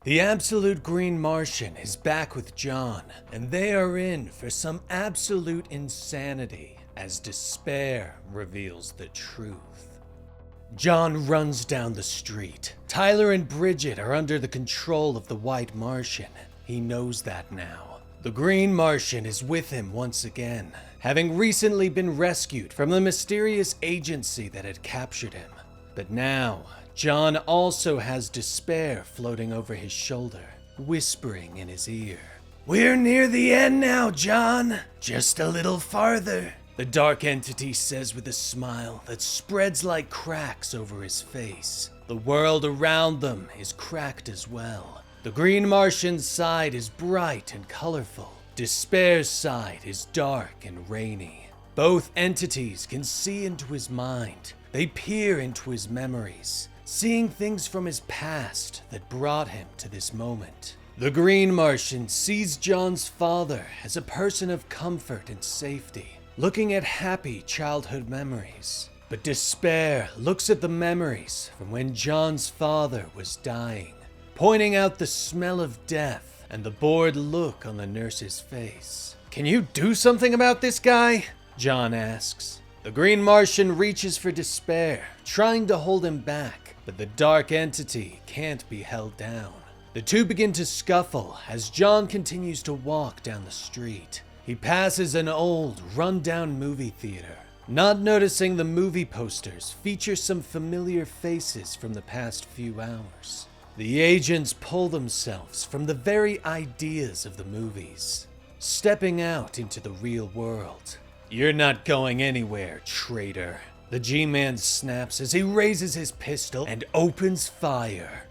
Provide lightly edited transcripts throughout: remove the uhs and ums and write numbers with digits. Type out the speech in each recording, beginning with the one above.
The absolute Green Martian is back with John, and they are in for some absolute insanity as despair reveals the truth. John runs down the street. Tyler and Bridget are under the control of the White Martian. He knows that now. The Green Martian is with him once again, having recently been rescued from the mysterious agency that had captured him. But now, John also has despair floating over his shoulder, whispering in his ear. "We're near the end now, John. Just a little farther," the dark entity says with a smile that spreads like cracks over his face. The world around them is cracked as well. The Green Martian's side is bright and colorful. Despair's side is dark and rainy. Both entities can see into his mind. They peer into his memories, seeing things from his past that brought him to this moment. The Green Martian sees John's father as a person of comfort and safety, looking at happy childhood memories. But despair looks at the memories from when John's father was dying, pointing out the smell of death and the bored look on the nurse's face. "Can you do something about this guy?" John asks. The Green Martian reaches for despair, trying to hold him back, but the dark entity can't be held down. The two begin to scuffle as John continues to walk down the street. He passes an old, run-down movie theater, not noticing the movie posters feature some familiar faces from the past few hours. The agents pull themselves from the very ideas of the movies, stepping out into the real world. "You're not going anywhere, traitor," the G-Man snaps as he raises his pistol and opens fire.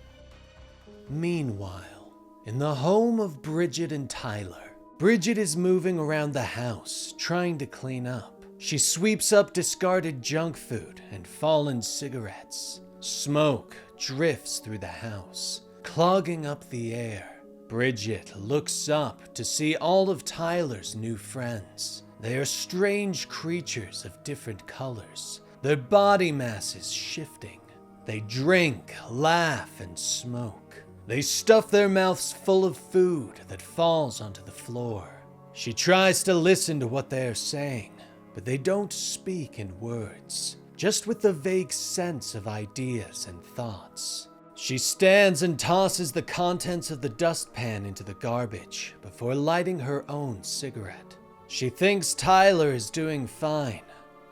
Meanwhile, in the home of Bridget and Tyler, Bridget is moving around the house, trying to clean up. She sweeps up discarded junk food and fallen cigarettes. Smoke drifts through the house, clogging up the air. Bridget looks up to see all of Tyler's new friends. They are strange creatures of different colors, their body masses shifting. They drink, laugh, and smoke. They stuff their mouths full of food that falls onto the floor. She tries to listen to what they are saying, but they don't speak in words, just with the vague sense of ideas and thoughts. She stands and tosses the contents of the dustpan into the garbage before lighting her own cigarette. She thinks Tyler is doing fine,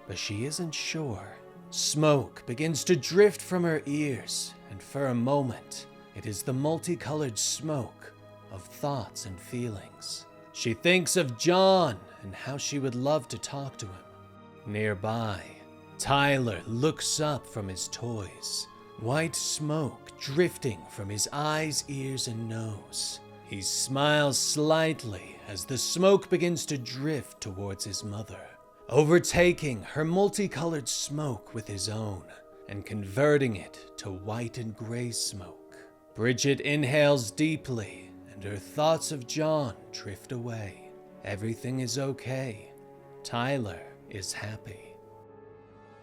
but she isn't sure. Smoke begins to drift from her ears, and for a moment, it is the multicolored smoke of thoughts and feelings. She thinks of John and how she would love to talk to him. Nearby, Tyler looks up from his toys, white smoke drifting from his eyes, ears, and nose. He smiles slightly as the smoke begins to drift towards his mother, overtaking her multicolored smoke with his own and converting it to white and gray smoke. Bridget inhales deeply and her thoughts of John drift away. Everything is okay. Tyler is happy.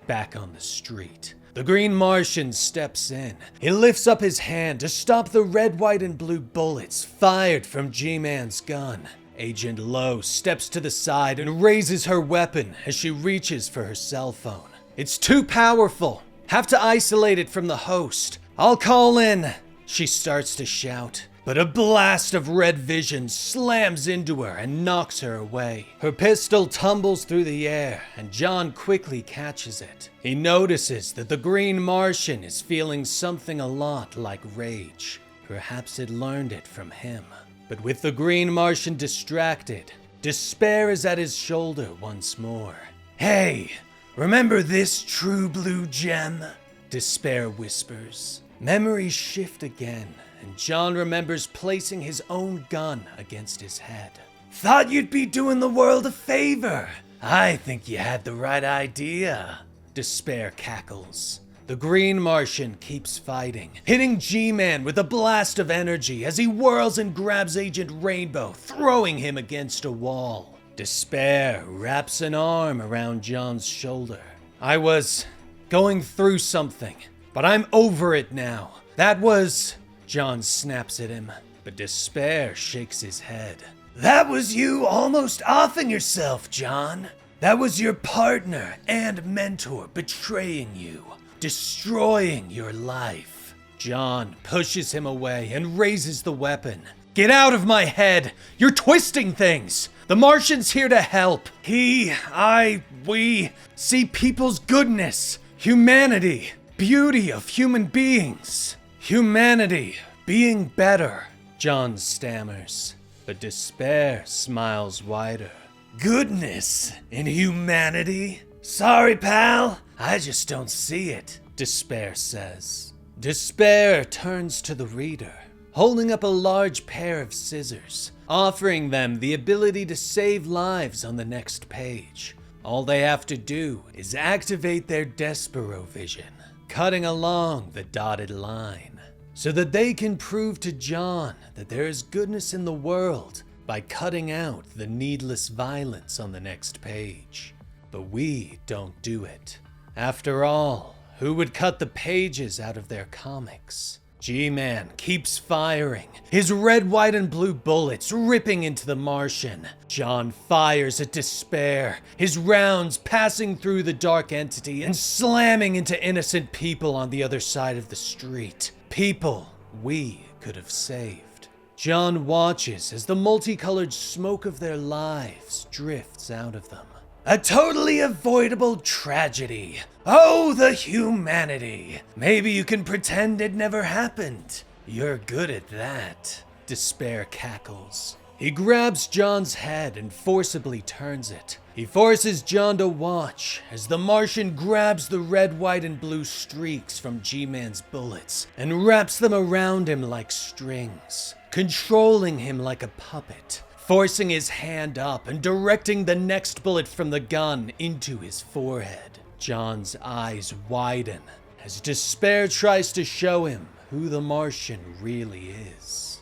Back on the street, the Green Martian steps in. He lifts up his hand to stop the red, white, and blue bullets fired from G-Man's gun. Agent Lowe steps to the side and raises her weapon as she reaches for her cell phone. "It's too powerful. Have to isolate it from the host. I'll call in," she starts to shout. But a blast of red vision slams into her and knocks her away. Her pistol tumbles through the air, and John quickly catches it. He notices that the Green Martian is feeling something a lot like rage. Perhaps it learned it from him. But with the Green Martian distracted, despair is at his shoulder once more. "Hey, remember this true blue gem?" Despair whispers. Memories shift again, and John remembers placing his own gun against his head. "Thought you'd be doing the world a favor. I think you had the right idea." Despair cackles. The Green Martian keeps fighting, hitting G-Man with a blast of energy as he whirls and grabs Agent Rainbow, throwing him against a wall. Despair wraps an arm around John's shoulder. "I was going through something, but I'm over it now. That was John snaps at him, but Despair shakes his head. That was you almost offing yourself, John. That was your partner and mentor betraying you, destroying your life. John pushes him away and raises the weapon. Get out of my head! You're twisting things! The Martian's here to help. We see people's goodness, humanity, beauty of human beings. Humanity being better, John stammers, but Despair smiles wider. Goodness in humanity? Sorry, pal, I just don't see it, Despair says. Despair turns to the reader, holding up a large pair of scissors, offering them the ability to save lives on the next page. All they have to do is activate their Despero vision, cutting along the dotted line, so that they can prove to John that there is goodness in the world by cutting out the needless violence on the next page. But we don't do it. After all, who would cut the pages out of their comics? G-Man keeps firing, his red, white, and blue bullets ripping into the Martian. John fires at Despair, his rounds passing through the dark entity and slamming into innocent people on the other side of the street. People we could have saved. John watches as the multicolored smoke of their lives drifts out of them. A totally avoidable tragedy. Oh, the humanity. Maybe you can pretend it never happened. You're good at that, Despair cackles. He grabs John's head and forcibly turns it. He forces John to watch as the Martian grabs the red, white, and blue streaks from G-Man's bullets and wraps them around him like strings, controlling him like a puppet, forcing his hand up and directing the next bullet from the gun into his forehead. John's eyes widen as Despair tries to show him who the Martian really is.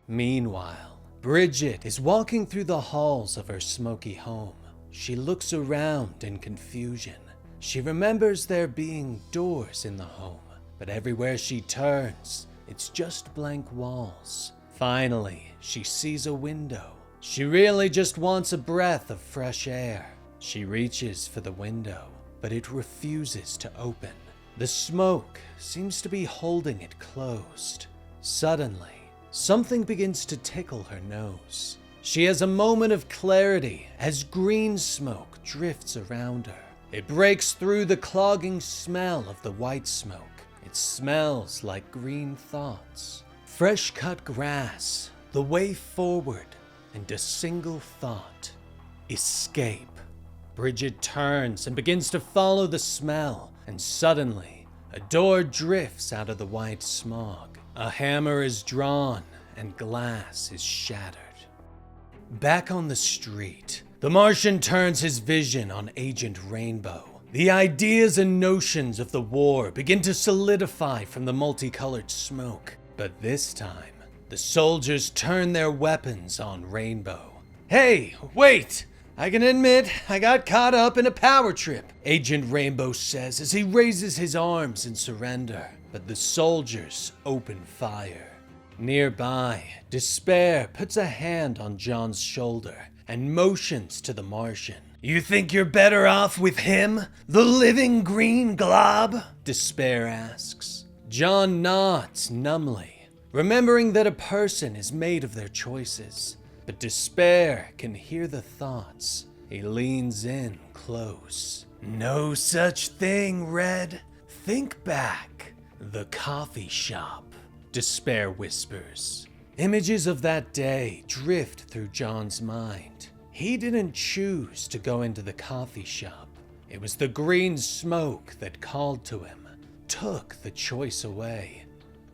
Meanwhile, Bridget is walking through the halls of her smoky home. She looks around in confusion. She remembers there being doors in the home, but everywhere she turns, it's just blank walls. Finally, she sees a window. She really just wants a breath of fresh air. She reaches for the window, but it refuses to open. The smoke seems to be holding it closed. Suddenly, something begins to tickle her nose. She has a moment of clarity as green smoke drifts around her. It breaks through the clogging smell of the white smoke. It smells like green thoughts. Fresh cut grass, the way forward, and a single thought: escape. Bridget turns and begins to follow the smell, and suddenly, a door drifts out of the white smog. A hammer is drawn, and glass is shattered. Back on the street, the Martian turns his vision on Agent Rainbow. The ideas and notions of the war begin to solidify from the multicolored smoke. But this time, the soldiers turn their weapons on Rainbow. Hey, wait! I can admit I got caught up in a power trip, Agent Rainbow says as he raises his arms in surrender. But the soldiers open fire. Nearby, Despair puts a hand on John's shoulder and motions to the Martian. You think you're better off with him, the living green glob? Despair asks. John nods numbly, remembering that a person is made of their choices. But Despair can hear the thoughts. He leans in close. No such thing, Red. Think back. The coffee shop, Despair whispers. Images of that day drift through John's mind. He didn't choose to go into the coffee shop. It was the green smoke that called to him, took the choice away.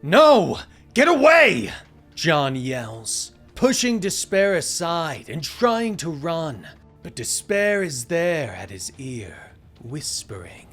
No! Get away! John yells, pushing Despair aside and trying to run. But Despair is there at his ear, whispering,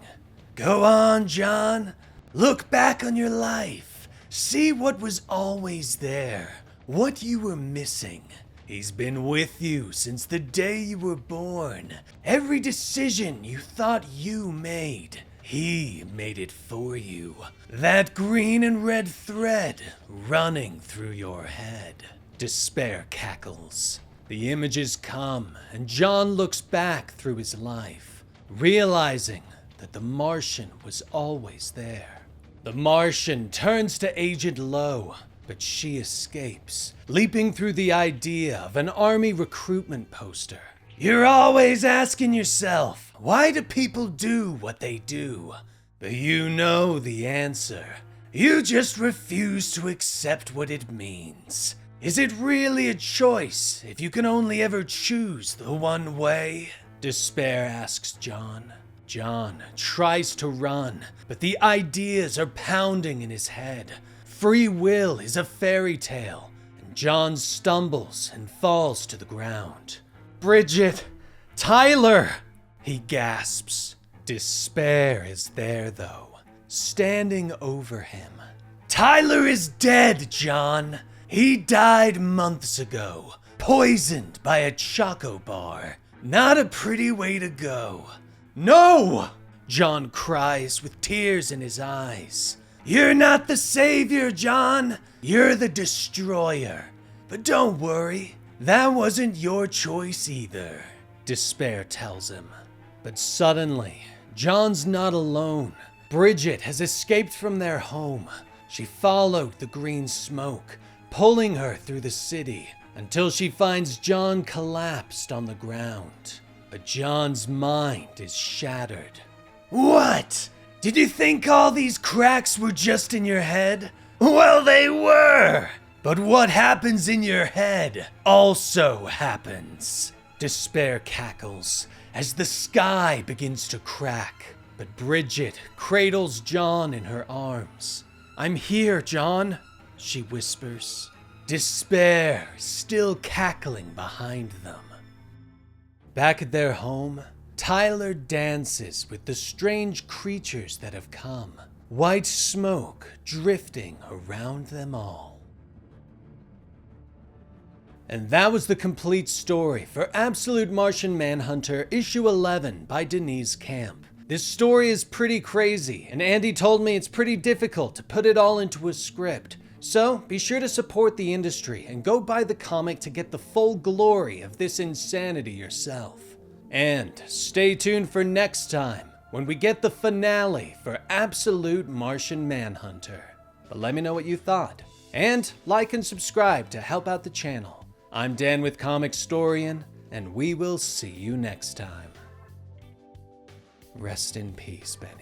Go on, John. Look back on your life. See what was always there, what you were missing. He's been with you since the day you were born. Every decision you thought you made. He made it for you. That green and red thread running through your head. Despair cackles. The images come, and John looks back through his life, realizing that the Martian was always there. The Martian turns to Agent Lowe, but she escapes, leaping through the idea of an army recruitment poster. You're always asking yourself, why do people do what they do? But you know the answer. You just refuse to accept what it means. Is it really a choice if you can only ever choose the one way? Despair asks John. John tries to run, but the ideas are pounding in his head. Free will is a fairy tale, and John stumbles and falls to the ground. Bridget! Tyler! He gasps. Despair is there, though, standing over him. Tyler is dead, John! He died months ago, poisoned by a choco bar. Not a pretty way to go. No! John cries with tears in his eyes. You're not the savior, John. You're the destroyer. But don't worry, that wasn't your choice either, Despair tells him. But suddenly, John's not alone. Bridget has escaped from their home. She followed the green smoke, pulling her through the city until she finds John collapsed on the ground. But John's mind is shattered. What? Did you think all these cracks were just in your head? Well, they were! But what happens in your head also happens. Despair cackles as the sky begins to crack. But Bridget cradles John in her arms. I'm here, John, she whispers. Despair still cackling behind them. Back at their home, Tyler dances with the strange creatures that have come, white smoke drifting around them all. And that was the complete story for Absolute Martian Manhunter Issue 11 by Deniz Camp. This story is pretty crazy, and Andy told me it's pretty difficult to put it all into a script. So be sure to support the industry and go buy the comic to get the full glory of this insanity yourself. And stay tuned for next time when we get the finale for Absolute Martian Manhunter. But let me know what you thought. And like and subscribe to help out the channel. I'm Dan with Comicstorian, and we will see you next time. Rest in peace, Benny.